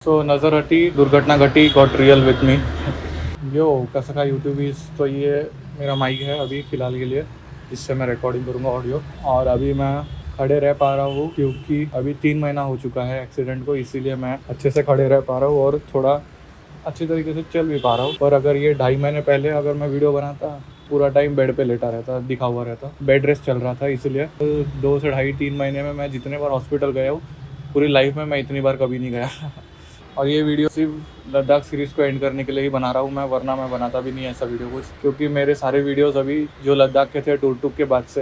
सो नज़र हटी, दुर्घटना घटी, गॉट रियल विथ मी। यो कैसा का यूट्यूबीज। तो ये मेरा माइक है अभी फ़िलहाल के लिए, जिससे मैं रिकॉर्डिंग करूँगा ऑडियो। और अभी मैं खड़े रह पा रहा हूँ क्योंकि अभी 3 महीना हो चुका है एक्सीडेंट को, इसीलिए मैं अच्छे से खड़े रह पा रहा हूँ और थोड़ा अच्छी तरीके से चल भी पा रहा हूँ। पर अगर ये 2.5 महीने पहले अगर मैं वीडियो बनाता, पूरा टाइम बेड पे लेटा रहता, दिखा हुआ रहता, बेड रेस्ट चल रहा था। इसीलिए 2 से ढाई 3 महीने में मैं जितने बार हॉस्पिटल गया हूँ, पूरी लाइफ में मैं इतनी बार कभी नहीं गया। और ये वीडियो सिर्फ लद्दाख सीरीज़ को एंड करने के लिए ही बना रहा हूँ मैं, वरना मैं बनाता भी नहीं ऐसा वीडियो कुछ, क्योंकि मेरे सारे वीडियोस अभी जो लद्दाख के थे टूक के बाद से,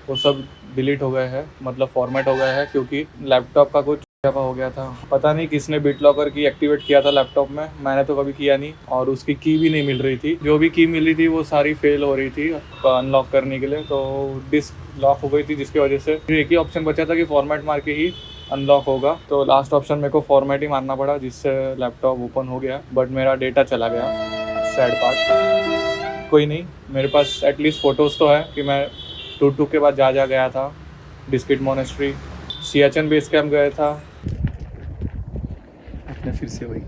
वो सब डिलीट हो गए हैं, मतलब फॉर्मेट हो गए हैं, क्योंकि लैपटॉप का कुछ हो गया था। पता नहीं किसने BitLocker की एक्टिवेट किया था लैपटॉप में, मैंने तो कभी किया नहीं, और उसकी की भी नहीं मिल रही थी। जो भी की मिली थी वो सारी फेल हो रही थी अनलॉक करने के लिए, तो डिस्क लॉक हो गई थी, जिसकी वजह से फिर एक ही ऑप्शन बचा था कि फॉर्मेट मार के ही अनलॉक होगा। तो लास्ट ऑप्शन मेरे को फॉर्मेट ही मारना पड़ा, जिससे लैपटॉप ओपन हो गया, बट मेरा डेटा चला गया। Sad part. कोई नहीं, मेरे पास एटलीस्ट फ़ोटोज़ तो है कि मैं टूक के बाद जा गया था। Diskit monastery, Siachen base camp गया था। अपने फिर से वही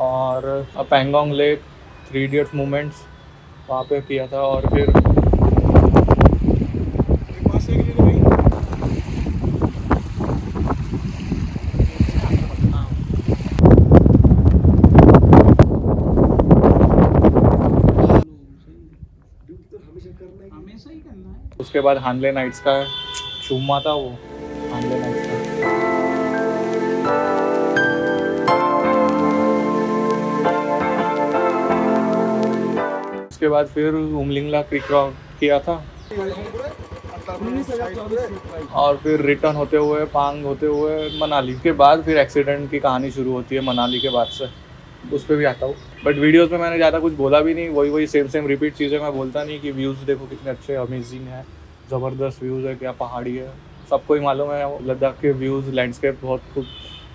और पैंगोंग लेक, 3 इडियट्स मूवमेंट्स वहाँ पे किया था। और फिर उसके बाद हानले नाइट्स का चूमा था, वो हानले नाइट्स का। उसके बाद फिर उमलिंगला क्रिक किया था, और फिर रिटर्न होते हुए पांग होते हुए मनाली। के बाद फिर एक्सीडेंट की कहानी शुरू होती है मनाली के बाद से, उस पर भी आता हूँ। बट वीडियोस में मैंने ज़्यादा कुछ बोला भी नहीं, वही सेम रिपीट चीज़ें मैं बोलता नहीं कि व्यूज़ देखो कितने अच्छे अमेजिंग है, ज़बरदस्त व्यूज़ है, क्या पहाड़ी है, सबको ही मालूम है लद्दाख के व्यूज़, लैंडस्केप बहुत खूब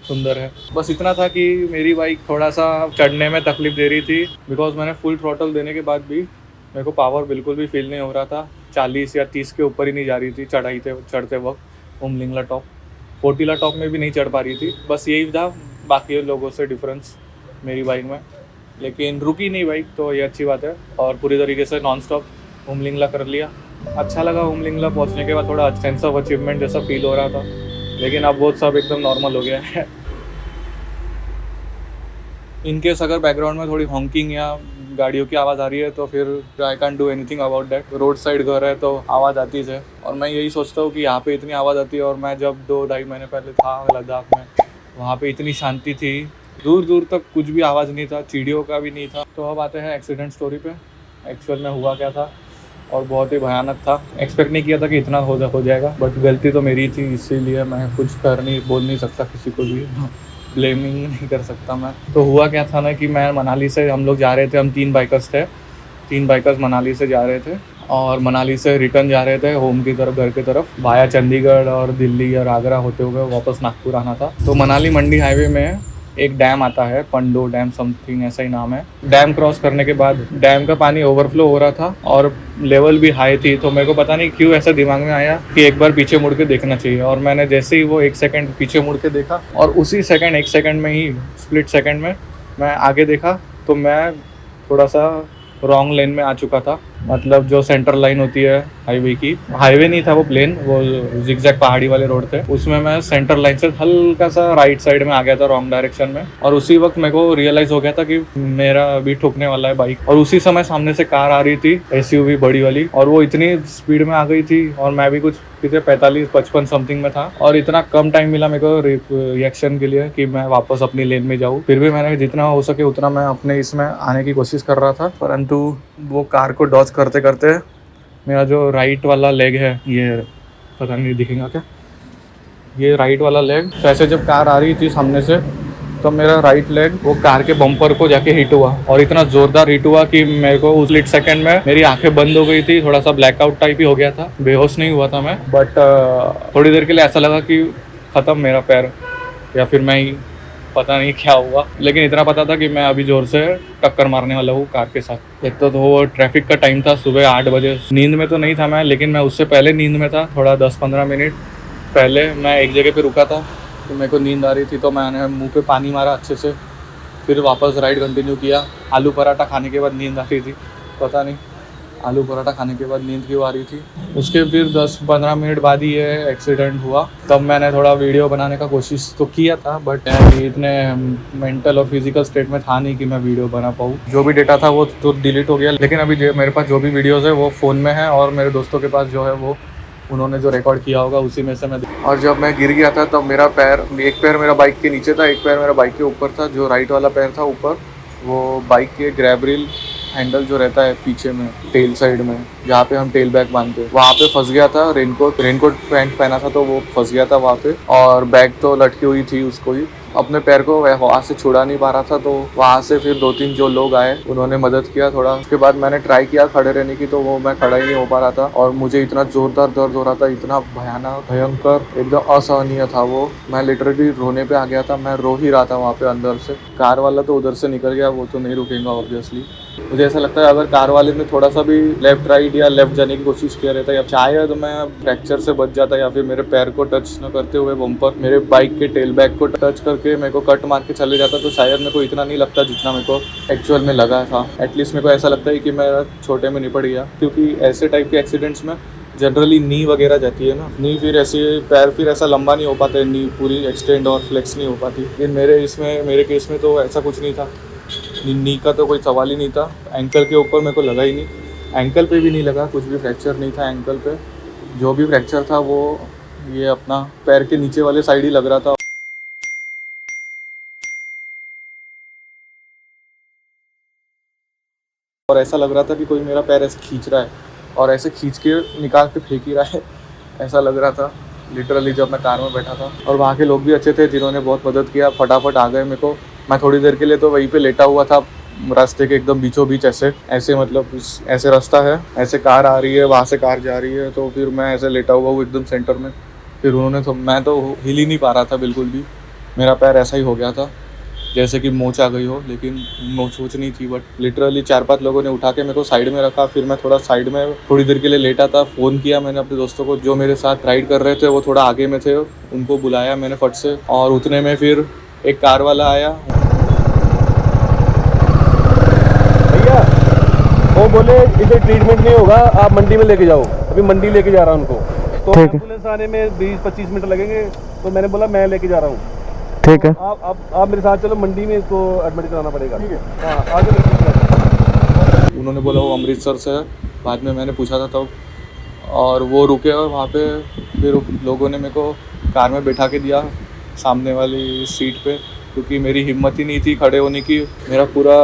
सुंदर है। बस इतना था कि मेरी बाइक थोड़ा सा चढ़ने में तकलीफ़ दे रही थी, बिकॉज मैंने फुल थ्रॉटल देने के बाद भी मेरे को पावर बिल्कुल भी फील नहीं हो रहा था। 40 या 30 के ऊपर ही नहीं जा रही थी चढ़ते वक्त। उमलिंगला टॉप, फोर्टिला टॉप में भी नहीं चढ़ पा रही थी। बस यही था बाकी लोगों से डिफरेंस मेरी बाइक में, लेकिन रुकी नहीं बाइक, तो ये अच्छी बात है। और पूरी तरीके से नॉन स्टॉप उमलिंगला कर लिया। अच्छा लगा उमलिंगला पहुंचने के बाद, थोड़ा सेंस ऑफ अचीवमेंट जैसा फील हो रहा था, लेकिन अब वो सब एकदम नॉर्मल हो गया है। इनकेस अगर बैकग्राउंड में थोड़ी हॉन्किंग या गाड़ियों की आवाज़ आ रही है तो फिर I can do anything about that. Road side घर है तो आवाज़ आती है, और मैं यही सोचता हूँ कि यहाँ पे इतनी आवाज़ आती है, और मैं जब 2-2.5 महीने पहले था लद्दाख में, वहाँ पे इतनी शांति थी, दूर दूर तक कुछ भी आवाज़ नहीं था, चिड़ियों का भी नहीं था। तो अब आते हैं एक्सीडेंट स्टोरी पे। एक्चुअल में हुआ क्या था, और बहुत ही भयानक था। एक्सपेक्ट नहीं किया था कि इतना हो जाएगा, बट गलती तो मेरी थी, इसीलिए मैं कुछ बोल नहीं सकता, किसी को भी ब्लेमिंग नहीं कर सकता मैं। तो हुआ क्या था ना कि मैं मनाली से, हम लोग जा रहे थे, हम 3 बाइकर्स थे, 3 बाइकर्स मनाली से जा रहे थे, और मनाली से रिटर्न जा रहे थे होम की तरफ, घर की तरफ, वाया चंडीगढ़ और दिल्ली और आगरा होते हुए वापस नागपुर आना था। तो मनाली मंडी हाईवे में एक डैम आता है, पंडो डैम समथिंग ऐसा ही नाम है। डैम क्रॉस करने के बाद डैम का पानी ओवरफ्लो हो रहा था और लेवल भी हाई थी, तो मेरे को पता नहीं क्यों ऐसा दिमाग में आया कि एक बार पीछे मुड़ के देखना चाहिए। और मैंने जैसे ही वो 1 सेकंड पीछे मुड़ के देखा, और उसी सेकंड 1 सेकंड में ही, स्प्लिट सेकंड में मैं आगे देखा, तो मैं थोड़ा सा रॉन्ग लेन में आ चुका था। मतलब जो सेंटर लाइन होती है हाईवे की, हाईवे नहीं था वो प्लेन, वो जिगजैग पहाड़ी वाले रोड थे, उसमें मैं सेंटर लाइन से हल्का सा राइट साइड में आ गया था, रॉन्ग डायरेक्शन में। और उसी वक्त मेरे को रियलाइज हो गया था कि मेरा अभी ठुकने वाला है बाइक। और उसी समय सामने से कार आ रही थी, SUV बड़ी वाली, और वो इतनी स्पीड में आ गई थी, और मैं भी कुछ कितने 45-55 समथिंग में था, और इतना कम टाइम मिला मेरे को रिएक्शन के लिए कि मैं वापस अपनी लेन में जाऊँ। फिर भी मैंने जितना हो सके उतना मैं अपने इसमें आने की कोशिश कर रहा था, परंतु वो कार को डॉज करते करते मेरा जो राइट वाला लेग है, ये पता नहीं दिखेगा क्या, ये राइट वाला लेग, तो ऐसे जब कार आ रही थी सामने से, तो मेरा राइट लेग वो कार के बम्पर को जाके हिट हुआ और इतना जोरदार हिट हुआ कि मेरे को उस स्प्लिट सेकंड में मेरी आंखें बंद हो गई थी, थोड़ा सा ब्लैकआउट टाइप ही हो गया था, बेहोश नहीं हुआ था मैं, बट थोड़ी देर के लिए ऐसा लगा कि ख़त्म मेरा पैर या फिर मैं ही, पता नहीं क्या हुआ, लेकिन इतना पता था कि मैं अभी जोर से टक्कर मारने वाला हूँ कार के साथ। एक तो वो ट्रैफिक का टाइम था, सुबह 8 बजे, नींद में तो नहीं था मैं, लेकिन मैं उससे पहले नींद में था, थोड़ा 10-15 मिनट पहले मैं एक जगह पे रुका था, तो मेरे को नींद आ रही थी, तो मैंने मुंह पे पानी मारा अच्छे से, फिर वापस राइड कंटिन्यू किया। आलू पराठा खाने के बाद नींद आ रही थी, पता नहीं आलू पराठा खाने के बाद नींद क्यों आ रही थी। उसके फिर 10-15 मिनट बाद ही ये एक्सीडेंट हुआ। तब मैंने थोड़ा वीडियो बनाने का कोशिश तो किया था, बट इतने मेंटल और फिजिकल स्टेट में था नहीं कि मैं वीडियो बना पाऊँ। जो भी डेटा था वो तो डिलीट हो गया, लेकिन अभी मेरे पास जो भी वीडियोज़ है वो फ़ोन में है, और मेरे दोस्तों के पास जो है वो उन्होंने जो रिकॉर्ड किया होगा उसी में से मैं। और जब मैं गिर गया था तब मेरा पैर, एक पैर मेरा बाइक के नीचे था, एक पैर मेरा बाइक के ऊपर था। जो राइट वाला पैर था ऊपर, वो बाइक के ग्रैब रिल हैंडल जो रहता है पीछे में टेल साइड में, जहाँ पे हम टेल बैग बांधते हैं, वहाँ पे फंस गया था। रेनकोट पैंट पहना था तो वो फंस गया था वहाँ पे, और बैग तो लटकी हुई थी उसको ही। अपने पैर को वहाँ से छुड़ा नहीं पा रहा था, तो वहाँ से फिर 2-3 जो लोग आए उन्होंने मदद किया थोड़ा। उसके बाद मैंने ट्राई किया खड़े रहने की, तो वो मैं खड़ा ही नहीं हो पा रहा था, और मुझे इतना जोरदार दर्द हो रहा था, इतना भयंकर, एकदम असहनीय था वो। मैं लिटरली रोने पे आ गया था, मैं रो ही रहा था वहाँ पे अंदर से। कार वाला तो उधर से निकल गया, वो तो नहीं रुकेगा ऑब्वियसली। मुझे ऐसा लगता है अगर कार वाले ने थोड़ा सा भी लेफ्ट राइट या लेफ्ट जाने की कोशिश किया रहता, या शायद मैं फ्रैक्चर से बच जाता, या फिर मेरे पैर को टच न करते हुए बम्पर मेरे बाइक के टेल बैग को टच करके मेरे को कट मार के चले जाता, तो शायद मेरे को इतना नहीं लगता जितना मेरे को एक्चुअल में लगा था। एटलीस्ट मेरे को ऐसा लगता है कि मैं छोटे में निपट गया, क्योंकि ऐसे टाइप के एक्सीडेंट्स में जनरली नी वगैरह जाती है ना, नी फिर ऐसे पैर फिर ऐसा लंबा नहीं हो पाता है, नी पूरी एक्सटेंड और फ्लेक्स नहीं हो पाती। लेकिन मेरे केस में तो ऐसा कुछ नहीं था, नी का तो कोई सवाल ही नहीं था। एंकल के ऊपर मेरे को लगा ही नहीं, एंकल पे भी नहीं लगा, कुछ भी फ्रैक्चर नहीं था एंकल पे। जो भी फ्रैक्चर था वो ये अपना पैर के नीचे वाले साइड ही लग रहा था, और ऐसा लग रहा था कि कोई मेरा पैर ऐसे खींच रहा है और ऐसे खींच के निकाल के फेंक ही रहा है, ऐसा लग रहा था लिटरली जब मैं कार में बैठा था। और वहाँ के लोग भी अच्छे थे जिन्होंने बहुत मदद किया, फटाफट आ गए मेरे को। मैं थोड़ी देर के लिए तो वहीं पे लेटा हुआ था, रास्ते के एकदम बीचों बीच, ऐसे मतलब ऐसे रास्ता है, ऐसे कार आ रही है, वहाँ से कार जा रही है, तो फिर मैं ऐसे लेटा हुआ हूँ एकदम सेंटर में। फिर उन्होंने तो, मैं तो हिल ही नहीं पा रहा था बिल्कुल भी, मेरा पैर ऐसा ही हो गया था जैसे कि मोच आ गई हो, लेकिन मोच नहीं थी, बट लिटरली 4-5 लोगों ने उठा के मेरे को साइड में रखा। फिर मैं थोड़ा साइड में थोड़ी देर के लिए लेटा था, फ़ोन किया मैंने अपने दोस्तों को जो मेरे साथ राइड कर रहे थे, वो थोड़ा आगे में थे, उनको बुलाया मैंने फट से, और उतने में फिर एक कार वाला आया। भैया वो बोले इधर ट्रीटमेंट नहीं होगा, आप मंडी में लेके जाओ, अभी मंडी लेके जा रहा हूँ उनको, तो एम्बुलेंस आने में 20-25 मिनट लगेंगे, तो मैंने बोला मैं लेके जा रहा हूँ, ठीक है, आप मेरे साथ चलो, मंडी में इसको एडमिट कराना पड़ेगा, ठीक है, हाँ आगे। उन्होंने बोला वो अमृतसर से है, बाद में मैंने पूछा था तब, और वो रुके, और वहाँ पे फिर लोगों ने मेरे को कार में बैठा के दिया सामने वाली सीट पे, क्योंकि मेरी हिम्मत ही नहीं थी खड़े होने की। मेरा पूरा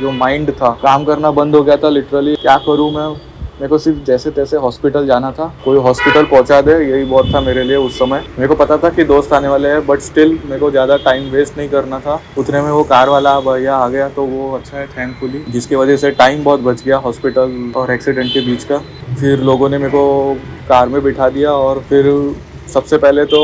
जो माइंड था काम करना बंद हो गया था लिटरली। क्या करूँ मैं, मेरे को सिर्फ जैसे तैसे हॉस्पिटल जाना था, कोई हॉस्पिटल पहुंचा दे, यही बहुत था मेरे लिए उस समय। मेरे को पता था कि दोस्त आने वाले हैं, बट स्टिल मेरे को ज़्यादा टाइम वेस्ट नहीं करना था। उतने में वो कार वाला भैया आ गया, तो वो अच्छा है थैंकफुली, जिसकी वजह से टाइम बहुत बच गया हॉस्पिटल और एक्सीडेंट के बीच का। फिर लोगों ने मेरे को कार में बिठा दिया, और फिर सबसे पहले तो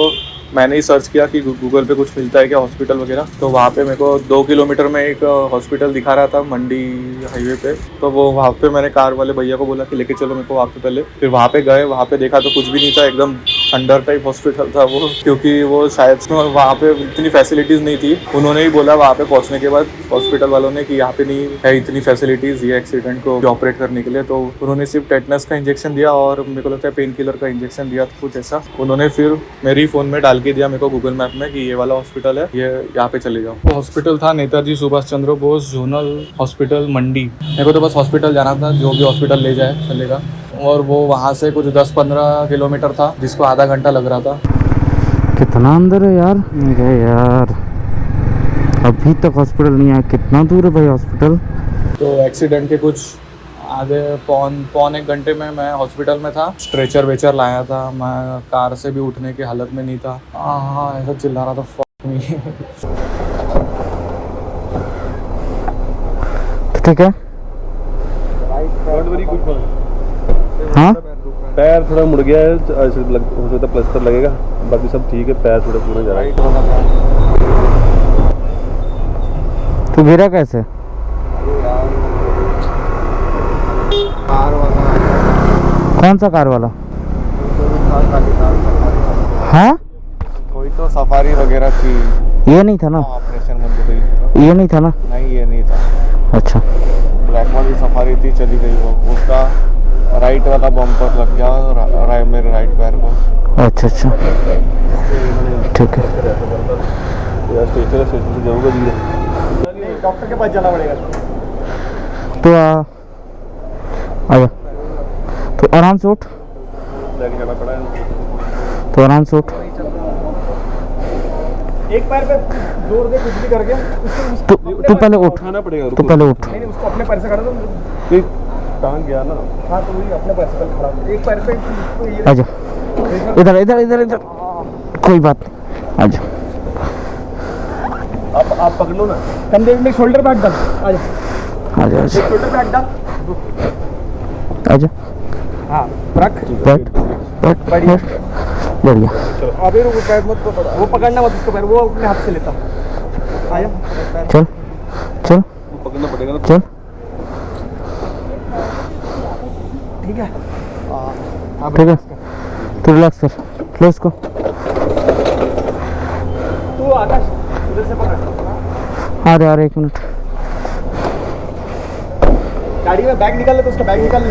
मैंने ही सर्च किया कि गूगल पे कुछ मिलता है क्या हॉस्पिटल वगैरह, तो वहाँ पे मेरे को 2 किलोमीटर में एक हॉस्पिटल दिखा रहा था मंडी हाईवे पे, तो वो वहाँ पे मैंने कार वाले भैया को बोला कि लेके चलो मेरे को वहाँ पे पहले। फिर वहाँ पे गए, वहाँ पे देखा तो कुछ भी नहीं था, एकदम अंडर टाइप हॉस्पिटल था वो, क्योंकि वो शायद वहाँ पे इतनी फैसिलिटीज़ नहीं थी। उन्होंने ही बोला वहाँ पे पहुँचने के बाद हॉस्पिटल वालों ने कि यहाँ पे नहीं है इतनी फैसिलिटीज़ ये एक्सीडेंट को ऑपरेट करने के लिए, तो उन्होंने सिर्फ टेटनस का इंजेक्शन दिया, और मेरे को लगता है पेन किलर का इंजेक्शन दिया, कुछ ऐसा। उन्होंने फिर मेरी फ़ोन में डाल के दिया मेरे को गूगल मैप में कि ये वाला हॉस्पिटल है, ये यहाँ पे चले जाओ। वो हॉस्पिटल था नेताजी सुभाष चंद्र बोस जोनल हॉस्पिटल मंडी। मेरे को तो बस हॉस्पिटल जाना था, जो भी हॉस्पिटल ले जाए चलेगा, और वो वहाँ से कुछ 10-15 किलोमीटर था, जिसको आधा घंटा लग रहा था। कितना अंदर है यार, यार अभी तक हॉस्पिटल नहीं आया, कितना दूर है भाई हॉस्पिटल। तो एक्सीडेंट के कुछ आधे पौन एक घंटे में मैं हॉस्पिटल में था। स्ट्रेचर वेचर लाया था, मैं कार से भी उठने की हालत में नहीं था। हाँ ऐसा चिल्ला रहा था, फक मी। ठीक है। डोंट वरी, कुछ हाँ पैर थोड़ा मुड़ गया है, ऐसे हो सकता है प्लास्टर लगेगा, बाकी सब ठीक है। पैर थोड़ा पूरा जा रहा है। तू गिरा कैसे? कार वाला कौन सा कार वाला? हाँ कोई तो सफारी वगैरह थी, ये नहीं था ना? ऑपरेशन में ये नहीं था ना? नहीं, ये नहीं था। अच्छा ब्लैक वाली सफारी थी, चली गई वो। उसका राइट वाला बम्पर लग गया मेरे राइट पैर को। अच्छा अच्छा ठीक है। स्टेशन से जाऊँगा जी, डॉक्टर के पास जाना पड़ेगा। तो आ जा, तो आराम से उठ, लेके जाना पड़ा है। तो आराम से उठ। एक पैर पे जोर दे, कुछ भी करके तू पहले उठ, उठाना पड़ेगा। तू पहले उठ। नहीं, उसको अपने पैर से खड़ा दो। टांग गया ना। हाँ तो वही अपने पैर से खड़ा, एक पैर पे। आजा, इधर इधर इधर इधर, कोई बात नहीं, आजा। आप पकड़ लो ना, कंधे में शोल्डर बैग डाल। आजा आजा आजा शोल्डर बैग डाल। आजा, हाँ रख, बैठ बैठ बढ़िया। बढ़िया। अबे रुको, पैर मत पकड़, वो पकड़ना मत उसको, पैर वो अपने हाथ से लेता। आया, चल चल पकड़ना पड़ेगा ना। चल, ठीक है। ठीक है, तू रिलैक्स कर, लो इसको। तू आकाश उधर से पकड़। आ रहे 1 मिनट। गाड़ी में बैग निकाल ले, तो उसका बैग निकाल ले।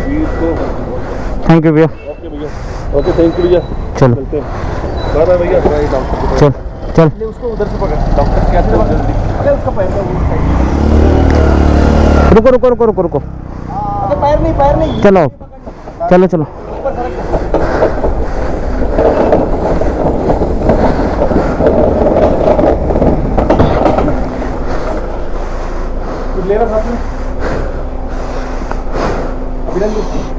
थैंक यू भैया। ओके भैया, ओके थैंक यू भैया। चलो चलते हैं, बाय बाय भैया। चल चल, ले उसको उधर से पकड़, डॉक्टर कैसे पकड़ जल्दी। अरे उसका पैर का वो साइड। रुको रुको रुको रुको रुको, अरे पैर नहीं। चलो चलो चलो। कुछ लेना साथ में अभिनंदन।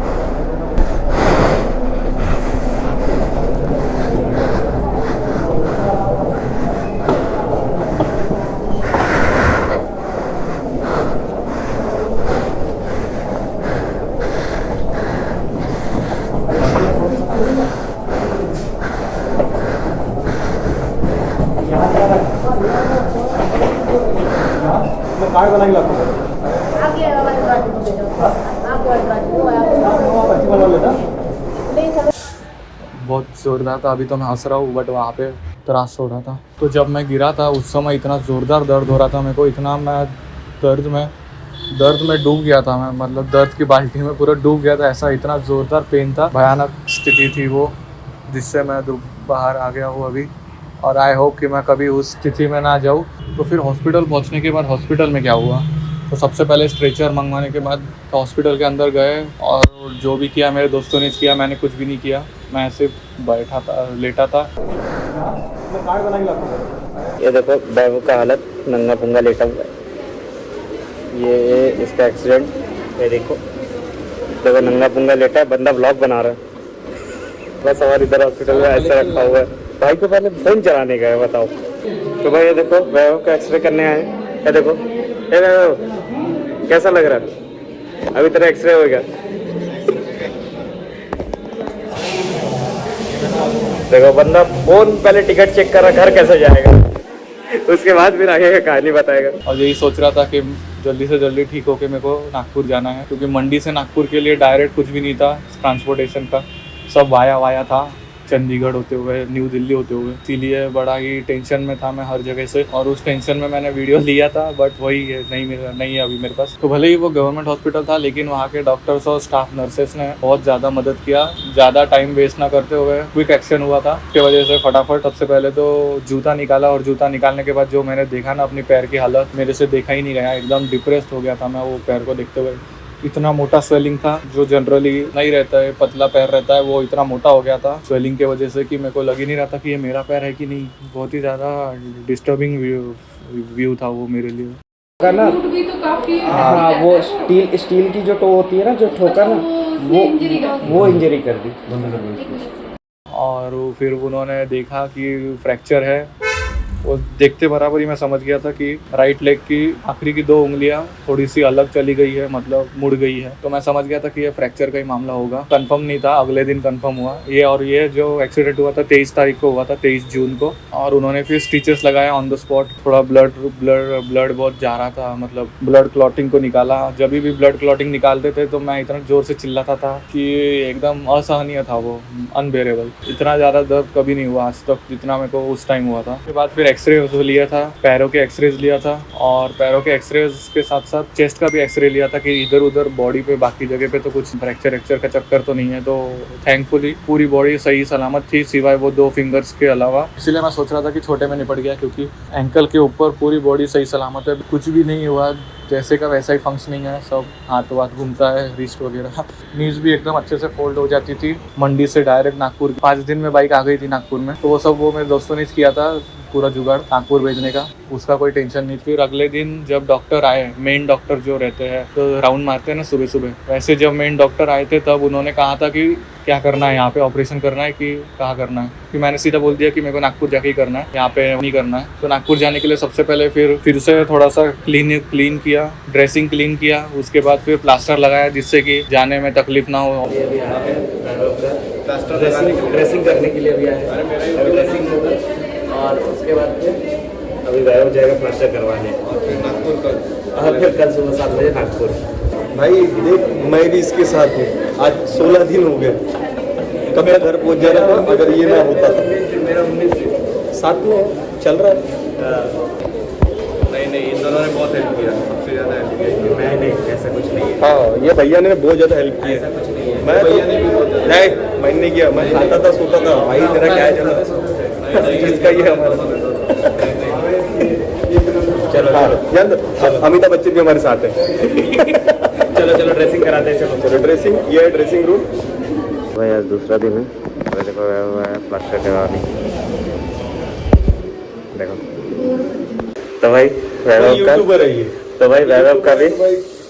कार्ड बना के लाता हूँ। बहुत जोरदार था। अभी तो मैं हंस रहा हूँ, बट वहाँ पे त्रास हो रहा था। तो जब मैं गिरा था उस समय इतना ज़ोरदार दर्द हो रहा था मेरे को, इतना मैं दर्द में डूब गया था। मैं मतलब दर्द की बाल्टी में पूरा डूब गया था, ऐसा इतना ज़ोरदार पेन था। भयानक स्थिति थी वो, जिससे मैं बाहर आ गया हूँ अभी। और आई होप कि मैं कभी उस स्थिति में ना जाऊँ। तो फिर हॉस्पिटल पहुँचने के बाद हॉस्पिटल में क्या हुआ, तो सबसे पहले स्ट्रेचर मंगवाने के बाद तो हॉस्पिटल के अंदर गए, और जो भी किया मेरे दोस्तों ने किया, मैंने कुछ भी नहीं किया। मैं ऐसे बैठा था, लेटा था। मैं कार्ड बना के लाता हूँ। ये देखो बैबू का हालत, नंगा पुंगा लेटा हुआ है। ये इसका एक्सीडेंट, ये देखो नंगा पुंगा लेटा है, बंदा व्लॉग बना रहा है। बस हमारे इधर हॉस्पिटल में ऐसे रखा हुआ है। भाई को पहले फोन चलाने गए, बताओ। तो भाई ये देखो बैबू का एक्सरे करने आए। ये देखो, ये बैबू कैसा लग रहा है? अभी तेरा एक्सरे हो गया। देखो बंदा फोन पहले टिकट चेक कर रहा, घर कैसे जाएगा, उसके बाद फिर आगे का कहानी बताएगा। और यही सोच रहा था कि जल्दी से जल्दी ठीक होके मेरे को नागपुर जाना है, क्योंकि मंडी से नागपुर के लिए डायरेक्ट कुछ भी नहीं था ट्रांसपोर्टेशन का, सब वाया था, चंडीगढ़ होते हुए, न्यू दिल्ली होते हुए। इसीलिए बड़ा ही टेंशन में था मैं हर जगह से, और उस टेंशन में मैंने वीडियो लिया था, बट वही है, नहीं है अभी मेरे पास। तो भले ही वो गवर्नमेंट हॉस्पिटल था, लेकिन वहाँ के डॉक्टर्स और स्टाफ नर्सेस ने बहुत ज़्यादा मदद किया। ज़्यादा टाइम वेस्ट ना करते हुए क्विक एक्शन हुआ था, उसकी वजह से फटाफट सबसे पहले तो जूता निकाला, और जूता निकालने के बाद जो मैंने देखा ना अपनी पैर की हालत, मेरे से देखा ही नहीं गया। एकदम डिप्रेस्ड हो गया था मैं वो पैर को देखते हुए। इतना मोटा स्वेलिंग था, जो जनरली नहीं रहता है, पतला पैर रहता है, वो इतना मोटा हो गया था स्वेलिंग के वजह से कि मेरे को लग ही नहीं रहा था कि ये मेरा पैर है कि नहीं। बहुत ही ज़्यादा डिस्टर्बिंग व्यू था वो मेरे लिए। ना हाँ, वो स्टील की जो टो होती है ना, जो ठोकर ना, वो इंजरी कर दी। और फिर उन्होंने देखा कि फ्रैक्चर है, वो देखते बराबर ही मैं समझ गया था कि राइट लेग की आखिरी की 2 उंगलियां थोड़ी सी अलग चली गई है, मतलब मुड़ गई है। तो मैं समझ गया था कि ये फ्रैक्चर का ही मामला होगा। कंफर्म नहीं था, अगले दिन कंफर्म हुआ ये। और ये जो एक्सीडेंट हुआ था 23 तारीख को हुआ था, 23 जून को। और उन्होंने फिर स्टिचेस लगाया ऑन द स्पॉट। थोड़ा ब्लड बहुत जा रहा था, मतलब ब्लड क्लॉटिंग को निकाला। जब भी ब्लड क्लॉटिंग निकालते थे तो मैं इतना जोर से चिल्लाता था कि एकदम असहनीय था वो, अनबेरेबल। इतना ज़्यादा दर्द कभी नहीं हुआ आज तक जितना मेरे को उस टाइम हुआ था। उसके बाद फिर एक्सरे लिया था, पैरों के एक्सरेज लिया था, और पैरों के एक्सरेज के साथ साथ चेस्ट का भी एक्सरे लिया था कि इधर उधर बॉडी पे बाकी जगह पे तो कुछ फ्रैक्चर का चक्कर तो नहीं है। तो थैंकफुली पूरी बॉडी सही सलामत थी, सिवाय वो 2 फिंगर्स के अलावा। इसलिए मैं सोच रहा था कि छोटे में निपट गया, क्योंकि एंकल के ऊपर पूरी बॉडी सही सलामत है, कुछ भी नहीं हुआ। जैसे का वैसा ही फंक्शनिंग है, सब हाथ वाथ घूमता है, रिस्ट वगैरह। नीज भी एकदम अच्छे से फोल्ड हो जाती थी। मंडी से डायरेक्ट नागपुर 5 दिन में बाइक आ गई थी नागपुर में। तो वो सब वो मेरे दोस्तों ने किया था, पूरा जुगाड़ नागपुर भेजने का, उसका कोई टेंशन नहीं। फिर अगले दिन जब डॉक्टर आए, मेन डॉक्टर जो रहते हैं तो राउंड मारते हैं ना सुबह सुबह, वैसे जब मेन डॉक्टर आए थे तब उन्होंने कहा था कि क्या करना है यहाँ पे, ऑपरेशन करना है कि कहाँ करना है। फिर मैंने सीधा बोल दिया कि मेरे को नागपुर जाके ही करना है, यहाँ पे नहीं करना है। तो नागपुर जाने के लिए सबसे पहले फिर से थोड़ा सा क्लीन किया, ड्रेसिंग क्लीन किया। उसके बाद फिर प्लास्टर लगाया जिससे कि जाने में तकलीफ ना हो। प्लास्टर ड्रेसिंग करने के लिए भी आए, ड्रेसिंग होगा। और उसके बाद फिर अभी वैभव जाएगा प्लास्टर करवाने, और फिर नागपुर फिर कल सुबह 7 बजे नागपुर। भाई देख, मैं भी इसके साथ हूँ। आज 16 दिन हो गए, कब मैं घर पहुँच जा रहा था अगर ये ना होता था। मेरा 19 साथ में चल रहा है। नहीं, इन दोनों ने बहुत हेल्प किया, सबसे ज़्यादा हेल्प किया। मैं नहीं, ऐसा कुछ नहीं है, हाँ, ये भैया ने बहुत ज़्यादा हेल्प की ऐसा है। कुछ नहीं है। मैं नहीं, मैंने नहीं किया। मैं खाता था, सोता था। भाई तेरा क्या है, चलो जिसका ये हमारा। चलो हाँ, अमिताभ बच्चन भी हमारे साथ है। चलो ड्रेसिंग कराते हैं। चलो ड्रेसिंग, ये है ड्रेसिंग रूम। भाई आज दूसरा दिन है, देखो प्लास्टर करवाने। देखो तो भाई वैभव यूट्यूबर है ये। तो भाई वैभव का भी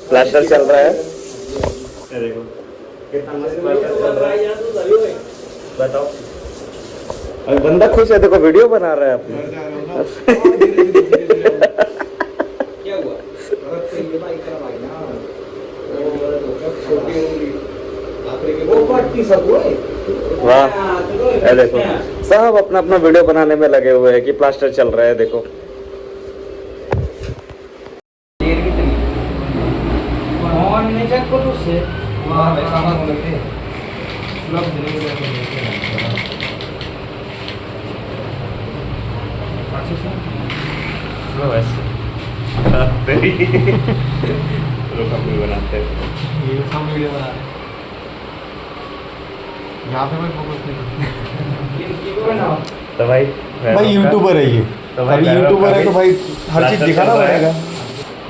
प्लास्टर चल रहा है। देखो कितना मस्त प्लास्टर चल रहा है, बताओ। और बंदा खुश है, देखो वीडियो बना रहा है अपना। क्या हुआ? वाह, ये देखो सब अपना अपना वीडियो बनाने में लगे हुए हैं कि प्लास्टर चल रहा है। देखो बनाते हैं यहाँ पे मैं फोकस नहीं। तो भाई यूट्यूबर है ये। तो भाई अभी यूट्यूबर है तो भाई हर चीज दिखाना पड़ेगा।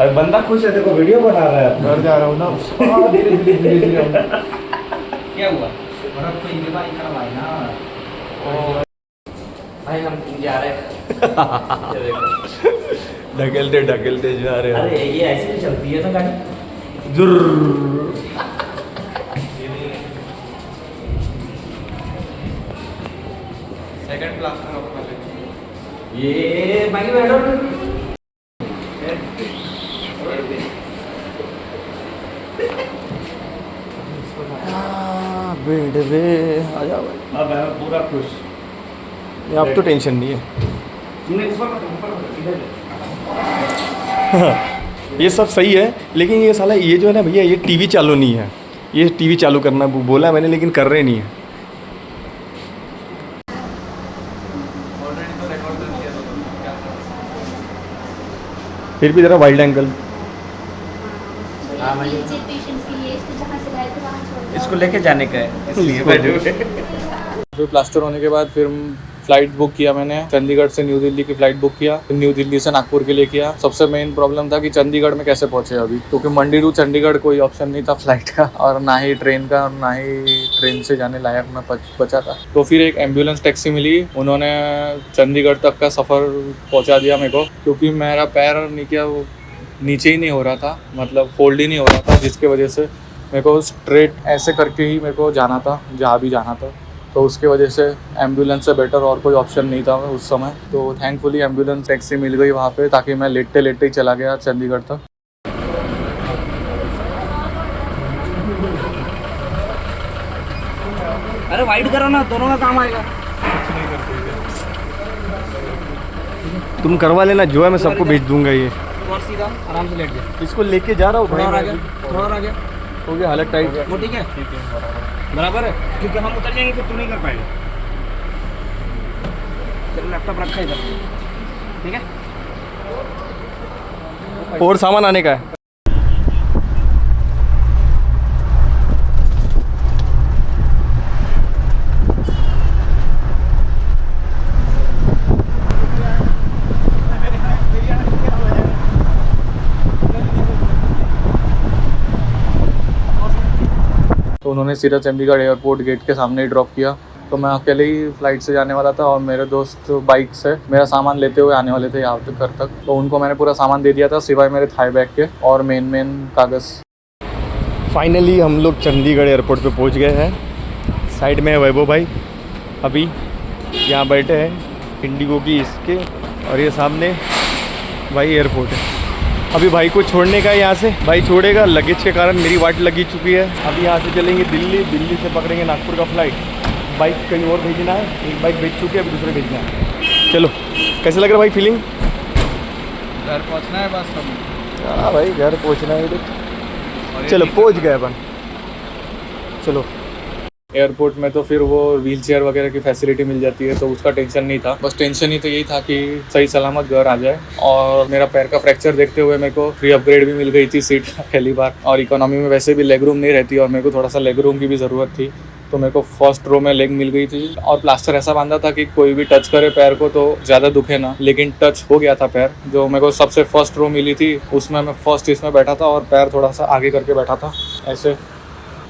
और बंदा खुश है, देखो वीडियो बना रहा है। घर जा रहा हूँ ना, धीरे क्या हुआ? बर्फ तो इधर भाई करवाए ना भाई, हम जा रहे हैं। ढकेलते जा रहे अरे ये ऐसे ही चलती है ना गाड़ी। सेकंड प्लास्टर अपना ये मैं बैठो बेडवे आ जाओ भाई। अब मैं पूरा खुश। अब तो टेंशन नहीं है। तूने ऊपर इधर ये सब सही है, लेकिन ये साला ये जो है ना भैया, ये टीवी चालू नहीं है। ये टीवी चालू करना बोला मैंने, लेकिन कर रहे नहीं है। ऑलरेडी तो रिकॉर्ड कर दिया था, फिर भी जरा वाइल्ड एंगल। हाँ, मैं- पेशेंट्स के लिए इसको जहाँ से लाए थे वहाँ छोड़ दो। इसको लेके जाने का है, इसलिए बैठे हुए। फिर प्लास्टर होने के बाद फिर फ्लाइट बुक किया मैंने, चंडीगढ़ से न्यू दिल्ली की फ़्लाइट बुक किया, फिर न्यू दिल्ली से नागपुर के लिए किया। सबसे मेन प्रॉब्लम था कि चंडीगढ़ में कैसे पहुंचे अभी, क्योंकि मंडी टू चंडीगढ़ कोई ऑप्शन नहीं था फ्लाइट का, और ना ही ट्रेन का, और ना ही ट्रेन से जाने लायक मैं बचा था। तो फिर एक एम्बुलेंस टैक्सी मिली, उन्होंने चंडीगढ़ तक का सफ़र पहुँचा दिया मेरे को, क्योंकि मेरा पैर नीचे ही नहीं हो रहा था, मतलब फोल्ड ही नहीं हो रहा था, जिसके वजह से मेरे को स्ट्रेट ऐसे करके ही मेरे को जाना था जहाँ भी जाना था। तो उसकी वजह से एम्बुलेंस से बेटर और कोई ऑप्शन नहीं था उस समय। तो थैंकफुली एम्बुलेंस टैक्सी मिल गई वहाँ पे, ताकि मैं लेटते लेटते ही चला गया चंडीगढ़ तक। अरे वाइट करो ना, दोनों का काम आएगा। तुम करवा लेना, जो है मैं सबको भेज दूंगा। ये और सीधा आराम से लेट जा। इसको लेके जा रहा हूँ थोड़ा और भाई। आगे, थोड़ा और आगे। हो गया, हालत टाइट। वो ठीक है, बराबर है, क्योंकि हम उतर जाएंगे फिर तू नहीं कर पाएगा। तेरा लैपटॉप रखा है इधर, ठीक है। और सामान आने का है। तो उन्होंने सीधा चंडीगढ़ एयरपोर्ट गेट के सामने ही ड्रॉप किया। तो मैं अकेले ही फ़्लाइट से जाने वाला था और मेरे दोस्त बाइक से मेरा सामान लेते हुए आने वाले थे यहाँ तक घर तक। तो उनको मैंने पूरा सामान दे दिया था सिवाय मेरे थाई बैग के और मेन कागज़। फाइनली हम लोग चंडीगढ़ एयरपोर्ट पे पहुंच गए हैं। साइड में है वैभव भाई, अभी यहाँ बैठे हैं इंडिगो की इसके, और ये सामने भाई एयरपोर्ट है। अभी भाई को छोड़ने का है, यहाँ से भाई छोड़ेगा। लगेज के कारण मेरी वाट लगी चुकी है। अभी यहाँ से चलेंगे दिल्ली, दिल्ली से पकड़ेंगे नागपुर का फ्लाइट। बाइक कहीं और भेजना है, एक बाइक भेज चुके हैं, अभी दूसरे भेजना है। चलो, कैसे लग रहा भाई फीलिंग? घर पहुँचना है बस हम। हाँ भाई, घर पहुँचना है। चलो पहुँच गए अपन, चलो। एयरपोर्ट में तो फिर वो व्हील चेयर वगैरह की फैसिलिटी मिल जाती है, तो उसका टेंशन नहीं था। बस टेंशन ही तो यही था कि सही सलामत घर आ जाए। और मेरा पैर का फ्रैक्चर देखते हुए मेरे को फ्री अपग्रेड भी मिल गई थी सीट पहली बार। और इकोनॉमी में वैसे भी लेग रूम नहीं रहती और मेरे को थोड़ा सा लेग रूम की भी ज़रूरत थी, तो मेरे को फर्स्ट रो में लेग मिल गई थी। और प्लास्टर ऐसा बांधा था कि कोई भी टच करे पैर को तो ज़्यादा दुखे ना, लेकिन टच हो गया था पैर। जो मेरे को सबसे फर्स्ट रो मिली थी उसमें मैं फर्स्ट इसमें बैठा था और पैर थोड़ा सा आगे करके बैठा था ऐसे।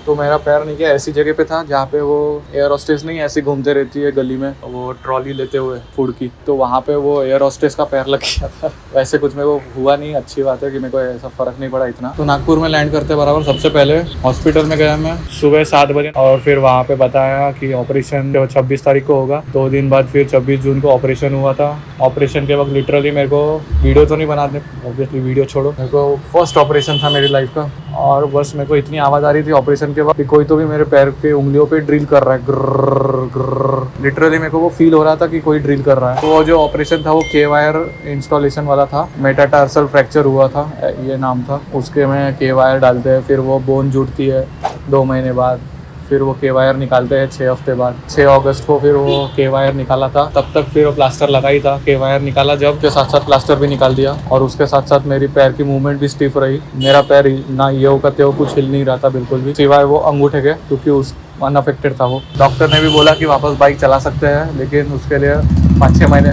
तो मेरा पैर नहीं क्या ऐसी जगह पे था जहाँ पे वो एयर होस्टेस नहीं ऐसी घूमते रहती है गली में, वो ट्रॉली लेते हुए फूड की, तो वहाँ पे वो एयर होस्टेस का पैर लग गया था। वैसे कुछ मेरे को हुआ नहीं, अच्छी बात है कि मेरे को ऐसा फ़र्क नहीं पड़ा इतना। तो नागपुर में लैंड करते बराबर सबसे पहले हॉस्पिटल में गया मैं सुबह 7 बजे, और फिर वहाँ पे बताया कि ऑपरेशन 26 तारीख को होगा। 2 दिन बाद फिर 26 जून को ऑपरेशन हुआ था। ऑपरेशन के वक्त लिटरली मेरे को वीडियो तो नहीं बनाते, ऑब्वियसली वीडियो छोड़ो, मेरे को फर्स्ट ऑपरेशन था मेरी लाइफ का। और बस मेरे को इतनी आवाज़ आ रही थी ऑपरेशन के वक्त कि कोई तो भी मेरे पैर के उंगलियों पे ड्रिल कर रहा है, ग्रर ग्रर। लिटरली मेरे को वो फील हो रहा था कि कोई ड्रिल कर रहा है। तो वो जो ऑपरेशन था वो के वायर इंस्टॉलेशन वाला था। मेटाटार्सल फ्रैक्चर हुआ था, ये नाम था उसके में। के वायर डालते हैं, फिर वो बोन जुड़ती है 2 महीने बाद, फिर वो के वायर निकालते हैं 6 हफ्ते बाद। 6 अगस्त को फिर वो के वायर निकाला था, तब तक फिर वो प्लास्टर लगा ही था। के वायर निकाला जब, के साथ साथ प्लास्टर भी निकाल दिया। और उसके साथ साथ मेरी पैर की मूवमेंट भी स्टिफ रही। मेरा पैर ना ये हो करते हो कुछ हिल नहीं रहा था बिल्कुल भी, सिवाय वो अंगूठे के, क्योंकि उस अनअफेक्टेड था वो। डॉक्टर ने भी बोला कि वापस बाइक चला सकते हैं, लेकिन उसके लिए 5-6 महीने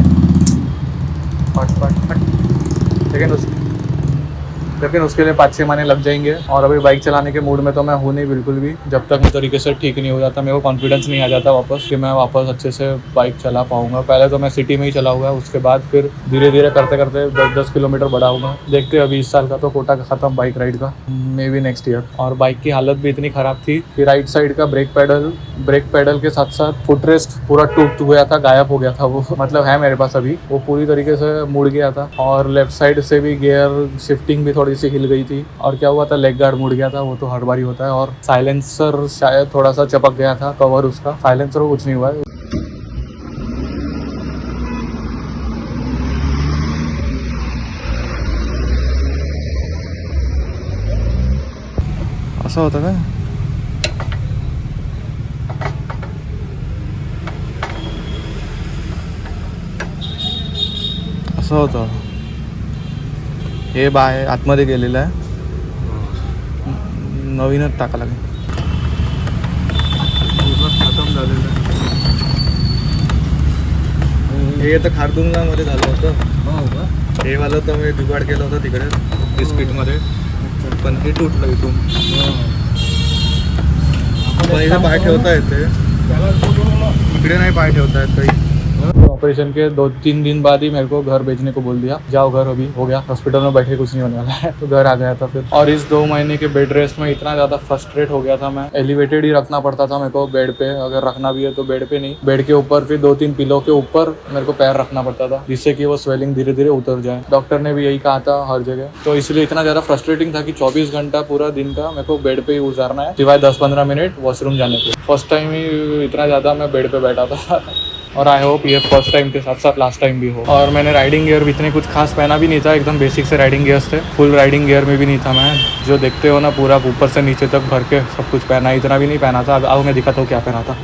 लेकिन उसके लिए 5-6 महीने लग जाएंगे। और अभी बाइक चलाने के मूड में तो मैं हूँ नहीं बिल्कुल भी, जब तक मैं तरीके से ठीक नहीं हो जाता, मेरे को कॉन्फिडेंस नहीं आ जाता वापस कि मैं वापस अच्छे से बाइक चला पाऊँगा। पहले तो मैं सिटी में ही चलाऊँगा, उसके बाद फिर धीरे धीरे करते करते 10-10 किलोमीटर बढ़ाऊँगा। देखते हैं, अभी इस साल का तो कोटा ख़त्म बाइक राइड का, मे बी नेक्स्ट ईयर। और बाइक की हालत भी इतनी ख़राब थी कि राइट साइड का ब्रेक पैडल के साथ साथ फुटरेस्ट पूरा टूट गया था, गायब हो गया था वो। मतलब है मेरे पास अभी, वो पूरी तरीके से मुड़ गया था। और लेफ्ट साइड से भी गियर शिफ्टिंग भी थोड़ी सी हिल गई थी। और क्या हुआ था, लेग गार्ड मुड़ गया था, वो तो हर बार ही होता है। और साइलेंसर शायद थोड़ा सा चपक गया था, कवर उसका। साइलेंसर को कुछ नहीं हुआ है। असं होतं का? असं होतं हे बाय आतमध्ये गेलेलं आहे, नवीनच टाका लागेल. खतम झालेलं आहे. हे तर खारदुंगलामध्ये झालं होतं. हे वालं तर मी जुगाड केलं होतं तिकडे बिस्किटमध्ये, पण हे तुटलं इथून. पण इथे पाय ठेवता येते, इकडे नाही पाय ठेवता येत काही. ऑपरेशन के 2-3 दिन बाद ही मेरे को घर भेजने को बोल दिया, जाओ घर, अभी हो गया, हॉस्पिटल में बैठे कुछ नहीं होने वाला है। तो घर आ गया था फिर। और इस 2 महीने के बेड रेस्ट में इतना ज़्यादा फ्रस्ट्रेट हो गया था मैं, एलिवेटेड ही रखना पड़ता था मेरे को बेड पे, अगर रखना भी है तो बेड पे नहीं, बेड के ऊपर फिर 2-3 पिलो के ऊपर मेरे को पैर रखना पड़ता था, जिससे कि वो स्वेलिंग धीरे धीरे उतर जाए। डॉक्टर ने भी यही कहा था हर जगह, तो इसलिए इतना ज़्यादा फ्रस्ट्रेटिंग था कि 24 घंटा पूरा दिन का मेरे को बेड पे ही गुजारना है, सिवाय 10-15 मिनट वॉशरूम जाने के। फर्स्ट टाइम ही इतना ज़्यादा मैं बेड पे बैठा था और आई होप ये फर्स्ट टाइम के साथ साथ लास्ट टाइम भी हो। और मैंने राइडिंग गियर भी इतने कुछ खास पहना भी नहीं था, एकदम बेसिक से राइडिंग गियर्स थे, फुल राइडिंग गियर में भी नहीं था मैं, जो देखते हो ना पूरा ऊपर से नीचे तक भर के सब कुछ पहना, इतना भी नहीं पहना था। अब मैं दिखाता हूँ क्या पहना था।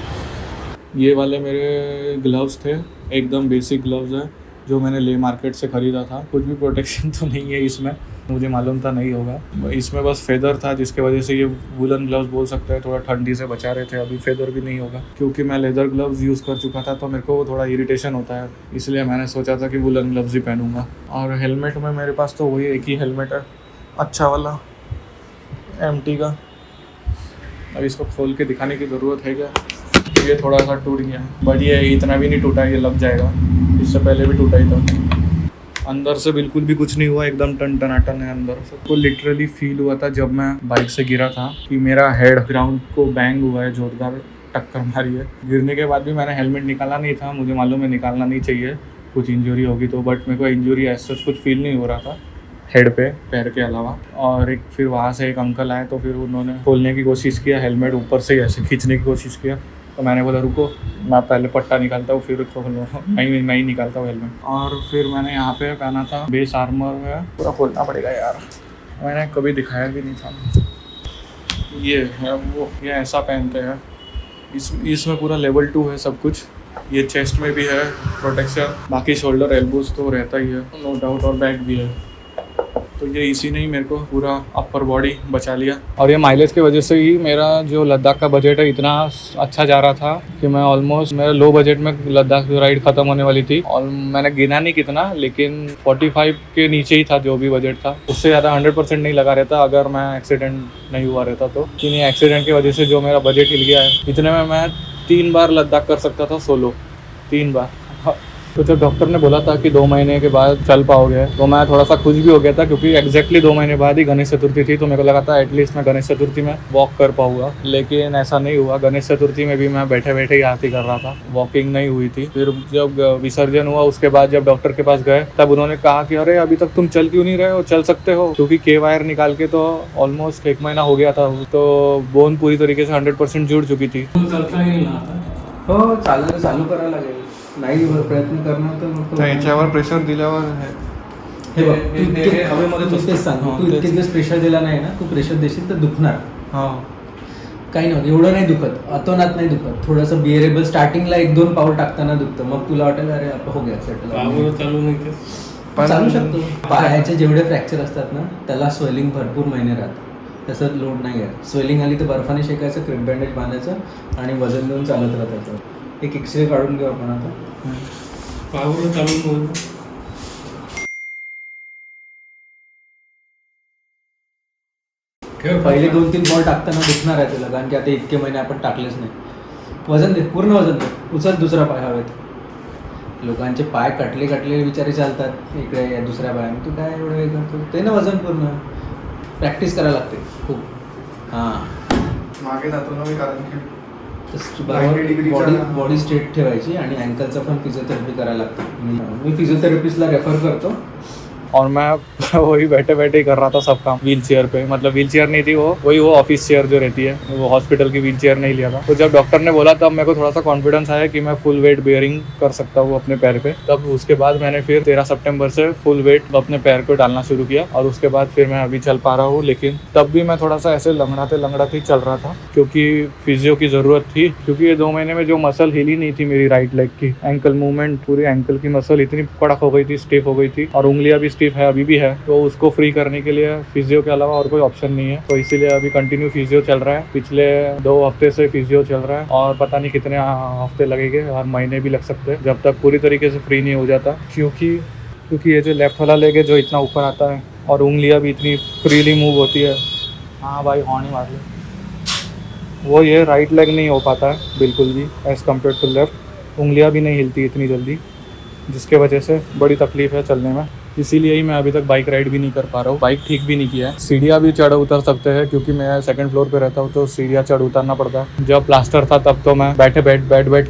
ये वाले मेरे ग्लव्स थे, एकदम बेसिक ग्लव्स है जो मैंने ले मार्केट से ख़रीदा था। कुछ भी प्रोटेक्शन तो नहीं है इसमें, मुझे मालूम था नहीं होगा, इसमें बस फेदर था जिसके वजह से ये वुलन ग्लव्स बोल सकते हैं, थोड़ा ठंडी से बचा रहे थे। अभी फेदर भी नहीं होगा क्योंकि मैं लेदर ग्लव्स यूज़ कर चुका था, तो मेरे को थोड़ा इरिटेशन होता है, इसलिए मैंने सोचा था कि वुलन ग्लव्स ही पहनूंगा। और हेलमेट में मेरे पास तो वही एक ही हेलमेट है, अच्छा वाला MT का। अब इसको खोल के दिखाने की ज़रूरत है क्या? ये थोड़ा सा टूट गया, बट ये इतना भी नहीं टूटा, ये लग जाएगा, इससे पहले भी टूटा ही था। अंदर से बिल्कुल भी कुछ नहीं हुआ, एकदम टन है अंदर। सबको लिटरली फील हुआ था जब मैं बाइक से गिरा था कि मेरा हेड ग्राउंड को बैंग हुआ है, जोरदार टक्कर मारी है। गिरने के बाद भी मैंने हेलमेट निकाला नहीं था, मुझे मालूम है निकालना नहीं चाहिए, कुछ इंजरी होगी तो, बट मेरे को इंजरी ऐसा कुछ फील नहीं हो रहा था हेड पे, पैर के अलावा। और एक फिर वहाँ से एक अंकल आए तो फिर उन्होंने खोलने की कोशिश किया, हेलमेट ऊपर से ऐसे खींचने की कोशिश किया, तो मैंने बोला रुको, मैं पहले पट्टा निकालता हूँ फिर मैं ही निकालता हूँ हेलमेट। और फिर मैंने यहाँ पे पहना था बेस आर्मर है, पूरा खोलना पड़ेगा यार, मैंने कभी दिखाया भी नहीं था। ये है वो, ये ऐसा पहनते हैं, इसमें पूरा लेवल 2 है सब कुछ। ये चेस्ट में भी है प्रोटेक्शन, बाकी शोल्डर एल्बोज तो रहता ही है नो डाउट, और बैक भी है। तो ये इसी ने ही मेरे को पूरा अपर बॉडी बचा लिया। और ये माइलेज की वजह से ही मेरा जो लद्दाख का बजट है इतना अच्छा जा रहा था कि मैं ऑलमोस्ट, मेरा लो बजट में लद्दाख की राइड ख़त्म होने वाली थी, और मैंने गिना नहीं कितना, लेकिन 45 के नीचे ही था जो भी बजट था, उससे ज़्यादा 100% नहीं लगा रहता अगर मैं एक्सीडेंट नहीं हुआ रहता तो। लेकिन ये एक्सीडेंट की वजह से जो मेरा बजट हिल गया है, इतने में मैं 3 बार लद्दाख कर सकता था सोलो, 3 बार। तो जब डॉक्टर ने बोला था कि 2 महीने के बाद चल पाओगे, तो मैं थोड़ा सा खुश भी हो गया था, क्योंकि एग्जैक्टली 2 महीने बाद ही गणेश चतुर्थी थी, तो मेरे को लगा था एटलीस्ट मैं गणेश चतुर्थी में वॉक कर पाऊंगा। लेकिन ऐसा नहीं हुआ, गणेश चतुर्थी में भी मैं बैठे बैठे ही आरती कर रहा था, वॉकिंग नहीं हुई थी। फिर जब विसर्जन हुआ उसके बाद जब डॉक्टर के पास गए, तब उन्होंने कहा कि अरे अभी तक तुम चल क्यों नहीं रहे हो, चल सकते हो, क्योंकि के वायर निकाल के तो ऑलमोस्ट 1 महीना हो गया था, तो बोन पूरी तरीके से 100% जुड़ चुकी थी। हो चालू करायला लागेल, नाही प्रयत्न करणार तर मग याच्यावर प्रेशर दिल्यावर हे बघ, तू इतके हवेमध्ये तू तेच सांग, तू इतके दिवस प्रेशर दिला नाही ना, तू प्रेशर देशील तर दुखणार, काही नाही एवढं नाही दुखत, अतोनात नाही दुखत, थोडंसं बिअरेबल, स्टार्टिंगला 1-2 पाऊल टाकताना दुखतं, मग तुला वाटेल अरे हो गया सेटल, चालू शकतो। पायाचे जेवढे फ्रॅक्चर असतात ना त्याला स्वेलिंग भरपूर महिने राहतात, तसं लोड नाही आहे। स्वेलिंग आली तर बर्फाने शेकायचं, क्रिप बँडेज बांधायचं आणि वजन देऊन चालत राहतात। एक एक्सरे काढून घेऊ आपण आता, पायावर चालून पहिले 2-3 बॉल टाकताना दुखणार आहे तुला, कारण की आता इतके महिने आपण टाकलेच नाही। वजन दे, पूर्ण वजन दे, उचल दुसरा पाय हवेत। लोकांचे पाय कटले विचारे चालतात इकडे या दुसऱ्या पायाने, तू काय एवढं हे करतो, ते ना वजन पूर्ण प्रॅक्टिस करायला लागते खूप। हां मागे जातो ना मी, कारण की बॉडी स्ट्रेट ठेवायची, आणि अँकलचं पण फिजिओथेरपी करायला लागतं। मी फिजिओथेरपिस्टला रेफर करतो, और मैं वही बैठे बैठे ही कर रहा था सब काम, व्हील चेयर पे, मतलब व्हील चेयर नहीं थी वो ऑफिस चेयर जो रहती है, वो हॉस्पिटल की व्हील चेयर नहीं लिया था। तो जब डॉक्टर ने बोला तब मेरे को थोड़ा सा कॉन्फिडेंस आया कि मैं फुल वेट बेयरिंग कर सकता हूँ अपने पैर पे। तब उसके बाद मैंने फिर 13 सितंबर से फुल वेट अपने पैर को डालना शुरू किया, और उसके बाद फिर मैं अभी चल पा रहा हूँ। लेकिन तब भी मैं थोड़ा सा ऐसे लंगड़ाते ही चल रहा था, क्योंकि फिजियो की ज़रूरत थी, क्योंकि ये 2 महीने में जो मसल हिली नहीं थी मेरी राइट लेग की, एंकल मूवमेंट, पूरी एंकल की मसल इतनी कड़क हो गई थी, स्टिफ हो गई थी, और उंगलियाँ भी स्टिफ है, अभी भी है। तो उसको फ्री करने के लिए फिजियो के अलावा और कोई ऑप्शन नहीं है, तो इसीलिए अभी कंटिन्यू फिजियो चल रहा है। पिछले 2 हफ्ते से फिजियो चल रहा है, और पता नहीं कितने हफ्ते लगेंगे, और महीने भी लग सकते हैं, जब तक पूरी तरीके से फ्री नहीं हो जाता। क्योंकि ये जो लेफ्ट वाला लेग है जो इतना ऊपर आता है, और उंगलियां भी इतनी फ्रीली मूव होती है। हाँ भाई हॉर्न ही मार लो, वो ये राइट लेग नहीं हो पाता है बिल्कुल भी एज़ कम्पेयर टू लेफ्ट, उंगलियां भी नहीं हिलती इतनी जल्दी। जिसके वजह से बड़ी तकलीफ है चलने में। इसीलिए ही मैं अभी तक बाइक राइड भी नहीं कर पा रहा हूँ। बाइक ठीक भी नहीं किया है। सीढ़ियाँ भी चढ़ उतर सकते हैं क्योंकि मैं सेकंड फ्लोर पे रहता हूँ, तो सीढ़ियाँ चढ़ उतरना पड़ता है। जब प्लास्टर था तब तो मैं बैठ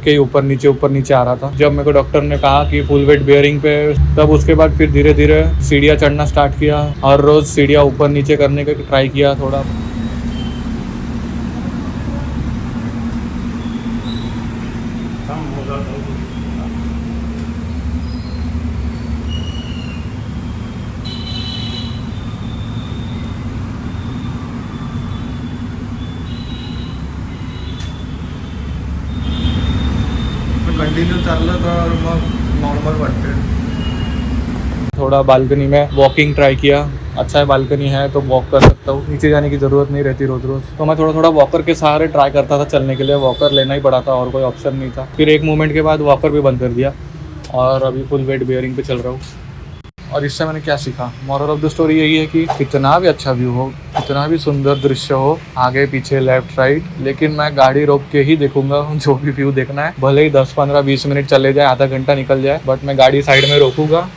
के ही ऊपर नीचे आ रहा था। जब मेरे को डॉक्टर ने कहा कि फुल वेट बियरिंग पे, तब उसके बाद फिर धीरे धीरे सीढ़ियाँ चढ़ना स्टार्ट किया। हर रोज़ सीढ़ियाँ ऊपर नीचे करने का ट्राई किया थोड़ा। कंटिन्यू चाललं तर मग नॉर्मल वाटते। थोड़ा बालकनी में वॉकिंग ट्राई किया। अच्छा है बालकनी है तो वॉक कर सकता हूँ, नीचे जाने की ज़रूरत नहीं रहती रोज़ रोज़। तो मैं थोड़ा वॉकर के सहारे ट्राई करता था चलने के लिए। वॉकर लेना ही पड़ा था और कोई ऑप्शन नहीं था। फिर एक मोमेंट के बाद वॉकर भी बंद कर दिया और अभी फुल वेट बियरिंग पे चल रहा हूँ। और इससे मैंने क्या सीखा, मॉरल ऑफ द स्टोरी यही है कि कितना भी अच्छा व्यू हो, कितना भी सुंदर दृश्य हो, आगे पीछे लेफ्ट राइट, लेकिन मैं गाड़ी रोक के ही देखूंगा जो भी व्यू देखना है। भले ही 10, 15, 20 मिनट चले जाए, आधा घंटा निकल जाए, बट मैं गाड़ी साइड में रोकूंगा,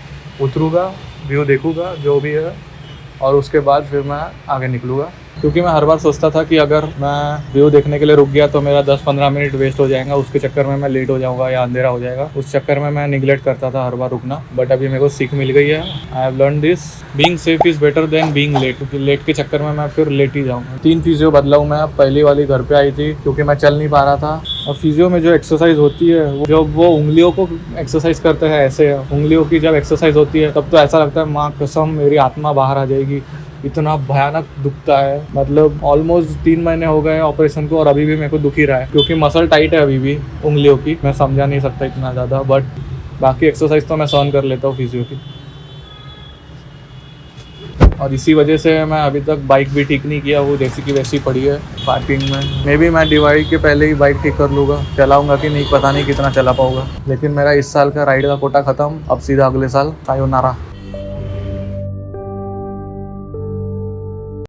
उतरूंगा, व्यू देखूंगा जो भी है, और उसके बाद फिर मैं आगे निकलूँगा। क्योंकि मैं हर बार सोचता था कि अगर मैं व्यू देखने के लिए रुक गया तो मेरा 10-15 मिनट वेस्ट हो जाएगा, उसके चक्कर में मैं लेट हो जाऊंगा या अंधेरा हो जाएगा। उस चक्कर में मैं निगलेक्ट करता था हर बार रुकना। बट अभी मेरे को सीख मिल गई है। I have learn this, being safe is better than being late. क्योंकि लेट के चक्कर में मैं फिर लेट ही जाऊँगा। 3 फिजियो बदला हूँ मैं। पहली वाली घर पर आई थी क्योंकि मैं चल नहीं पा रहा था। और फिजियो में जो एक्सरसाइज होती है, जब वो उंगलियों को एक्सरसाइज करते हैं, ऐसे उंगलियों की जब एक्सरसाइज होती है, तब तो ऐसा लगता है माँ कसम मेरी आत्मा बाहर आ जाएगी। इतना भयानक दुखता है। मतलब ऑलमोस्ट 3 महीने हो गए ऑपरेशन को और अभी भी मेरे को दुख ही रहा है क्योंकि मसल टाइट है अभी भी उंगलियों की। मैं समझा नहीं सकता इतना ज़्यादा, बट बाकी एक्सरसाइज तो मैं सहन कर लेता हूँ फिजियो की। और इसी वजह से मैं अभी तक बाइक भी ठीक नहीं किया, वो जैसी की वैसी पड़ी है पार्किंग में। मे बी मैं दिवाली के पहले ही बाइक ठीक कर लूँगा। चलाऊँगा कि नहीं पता नहीं, कितना चला पाऊँगा। लेकिन मेरा इस साल का राइड का कोटा ख़त्म। अब सीधा अगले साल सायोनारा।